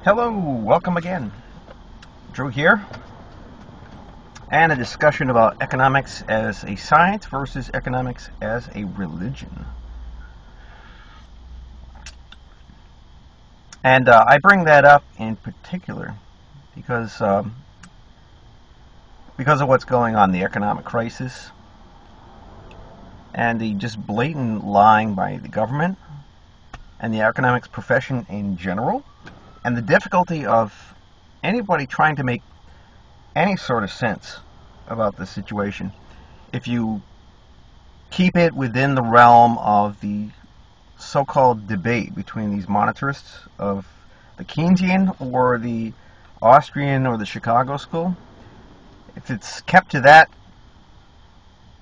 Hello, welcome again. Drew here, and a discussion about economics as a science versus economics as a religion. And I bring that up in particular because of what's going on, the economic crisis, and the just blatant lying by the government and the economics profession in general, and the difficulty of anybody trying to make any sort of sense about the situation if you keep it within the realm of the so-called debate between these monetarists of the Keynesian or the Austrian or the Chicago school. If it's kept to that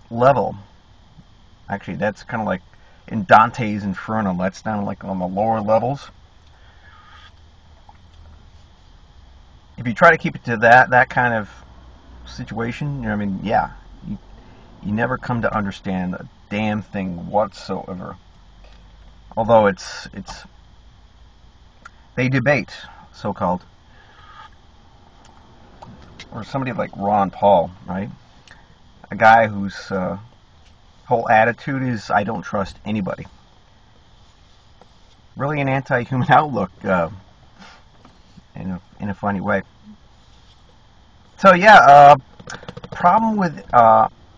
level, actually that's kind of like in Dante's Inferno, that's down like on the lower levels. If you try to keep it to that kind of situation, I mean, yeah, you never come to understand a damn thing whatsoever. Although they debate, so-called, or somebody like Ron Paul, right? A guy whose whole attitude is, I don't trust anybody. Really an anti-human outlook, in a funny way. So yeah, problem with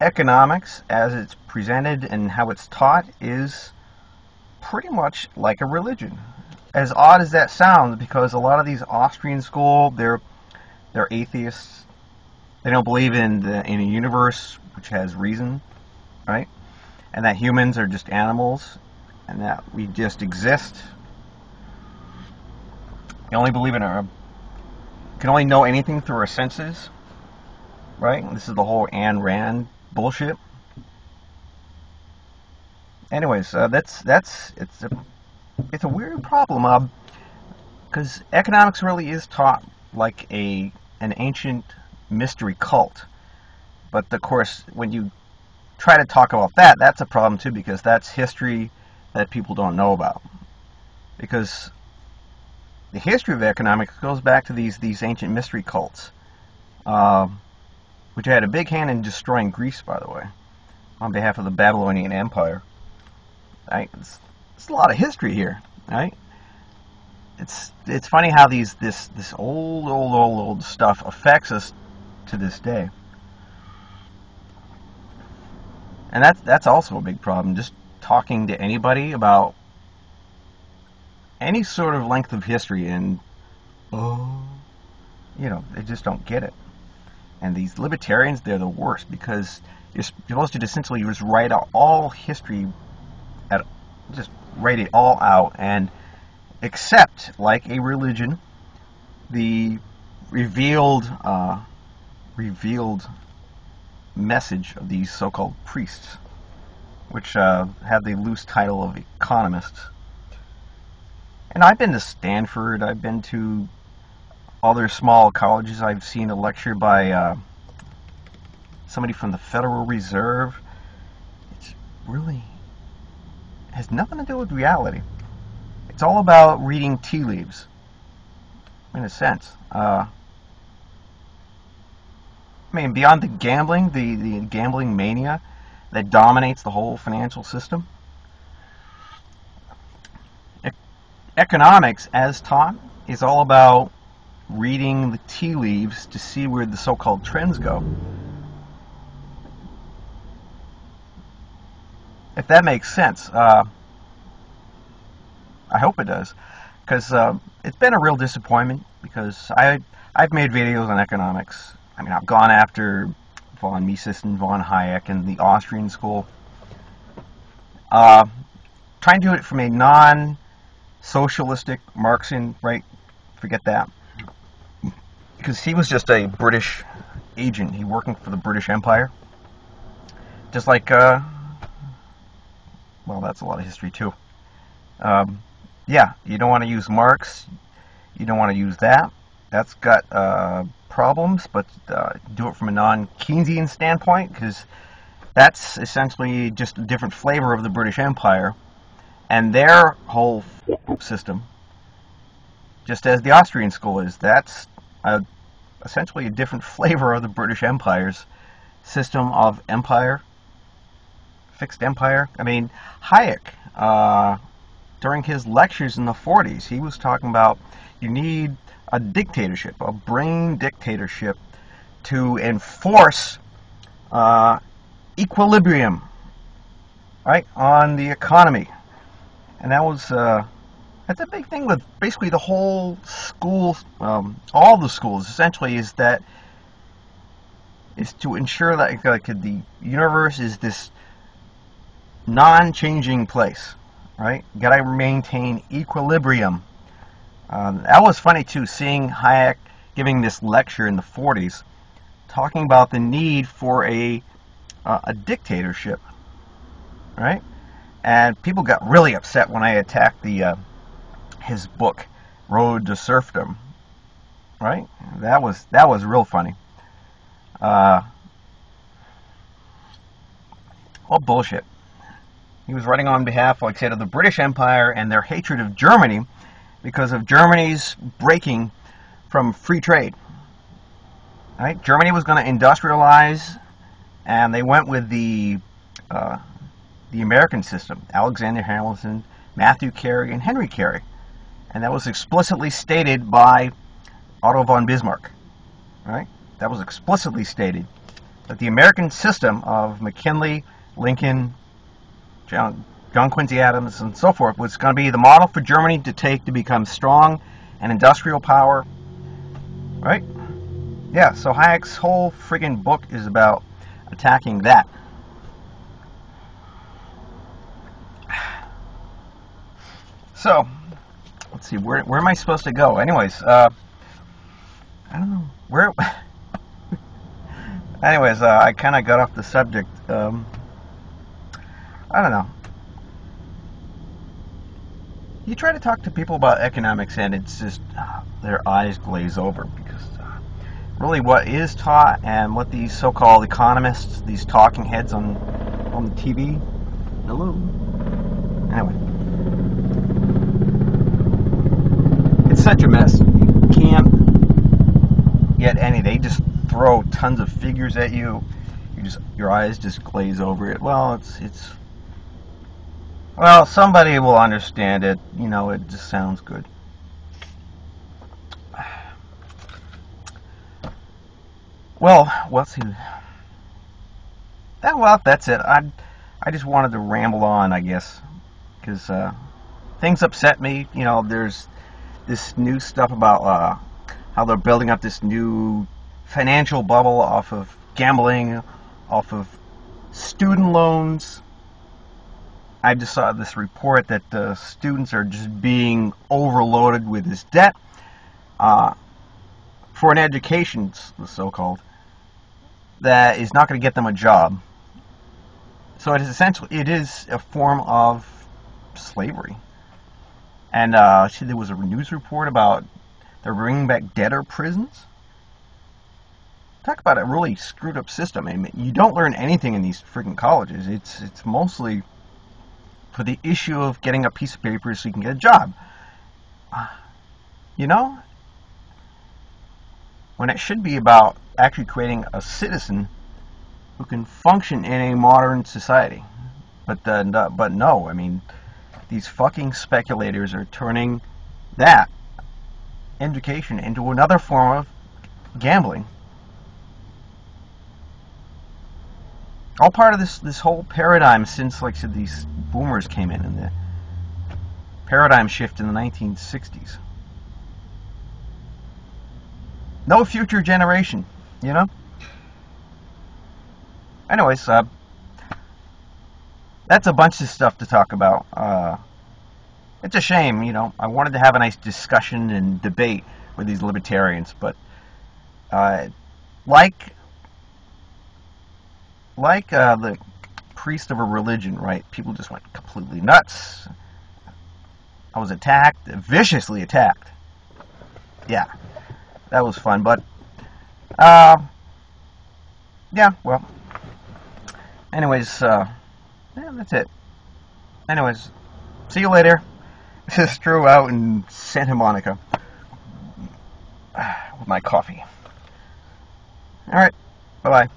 economics as it's presented and how it's taught is pretty much like a religion. As odd as that sounds, because a lot of these Austrian school, they're atheists. They don't believe in a universe which has reason, right? And that humans are just animals, and that we just exist. You only believe in can only know anything through our senses, right? This is the whole Ayn Rand bullshit. Anyways, it's a weird problem, because economics really is taught like an ancient mystery cult. But of course, when you try to talk about that, that's a problem too, because that's history that people don't know about. Because the history of economics goes back to these ancient mystery cults, which had a big hand in destroying Greece, by the way, on behalf of the Babylonian Empire. Right? It's a lot of history here, right? It's funny how this old stuff affects us to this day, and that's also a big problem. Just talking to anybody about any sort of length of history, and they just don't get it. And these libertarians, they're the worst, because you're supposed to essentially just write out all history, just write it all out, and accept, like a religion, the revealed message of these so-called priests, which have the loose title of economists. And I've been to Stanford, I've been to other small colleges, I've seen a lecture by somebody from the Federal Reserve. It's really has nothing to do with reality. It's all about reading tea leaves, in a sense. I mean, beyond the gambling, the gambling mania that dominates the whole financial system, economics, as taught, is all about reading the tea leaves to see where the so-called trends go. If that makes sense. I hope it does, because it's been a real disappointment, because I've made videos on economics. I mean, I've gone after von Mises and von Hayek and the Austrian school, trying to do it from a non-socialistic Marxian, right? Forget that, because he was just a British agent. He working for the British Empire, just like well, that's a lot of history too. Yeah, you don't want to use Marx. You don't want to use that. That's got problems, but do it from a non-Keynesian standpoint, because that's essentially just a different flavor of the British Empire, and their whole system just as the Austrian school is. That's essentially a different flavor of the British Empire's system of empire, fixed empire. I mean, Hayek, during his lectures in the 40s, he was talking about you need a dictatorship, a brain dictatorship, to enforce equilibrium, right, on the economy. And that was that's a big thing with basically the whole school, all the schools essentially, is to ensure that like the universe is this non-changing place, right? You gotta maintain equilibrium. That was funny too, seeing Hayek giving this lecture in the 40s, talking about the need for a dictatorship, right? And people got really upset when I attacked his book, Road to Serfdom, right? That was real funny. All bullshit. He was writing on behalf, like I said, of the British Empire and their hatred of Germany because of Germany's breaking from free trade. Right? Germany was going to industrialize, and they went with the American system. Alexander Hamilton, Matthew Carey, and Henry Carey. And that was explicitly stated by Otto von Bismarck. Right? That was explicitly stated that the American system of McKinley, Lincoln, John Quincy Adams, and so forth was going to be the model for Germany to take to become strong and industrial power. Right? Yeah, so Hayek's whole friggin' book is about attacking that. So, let's see, where am I supposed to go? Anyways, I don't know, where... Anyways, I kind of got off the subject. I don't know. You try to talk to people about economics and it's just, their eyes glaze over, because really what is taught and what these so-called economists, these talking heads on the TV, hello? Anyway. It's such a mess. You can't get any. They just throw tons of figures at you. Your eyes just glaze over it. Well, well, somebody will understand it. You know, it just sounds good. Well, let's see. Well, that's it. I just wanted to ramble on, I guess, because things upset me. You know, there's this new stuff about how they're building up this new financial bubble off of gambling, off of student loans. I just saw this report that the students are just being overloaded with this debt for an education, so-called, that is not going to get them a job. So it is a form of slavery. And there was a news report about they're bringing back debtor prisons. Talk about a really screwed up system. I mean, you don't learn anything in these freaking colleges. It's mostly for the issue of getting a piece of paper so you can get a job. You know? When it should be about actually creating a citizen who can function in a modern society. But no, I mean, these fucking speculators are turning that education into another form of gambling. All part of this whole paradigm since, like I said, these boomers came in and the paradigm shift in the 1960s. No future generation, you know? Anyways, that's a bunch of stuff to talk about. It's a shame, you know. I wanted to have a nice discussion and debate with these libertarians, but like the priest of a religion, right? People just went completely nuts. I was attacked, viciously attacked. Yeah, that was fun, but yeah, well, anyways, yeah, that's it. Anyways, see you later. This is Drew out in Santa Monica. with my coffee. All right, bye-bye.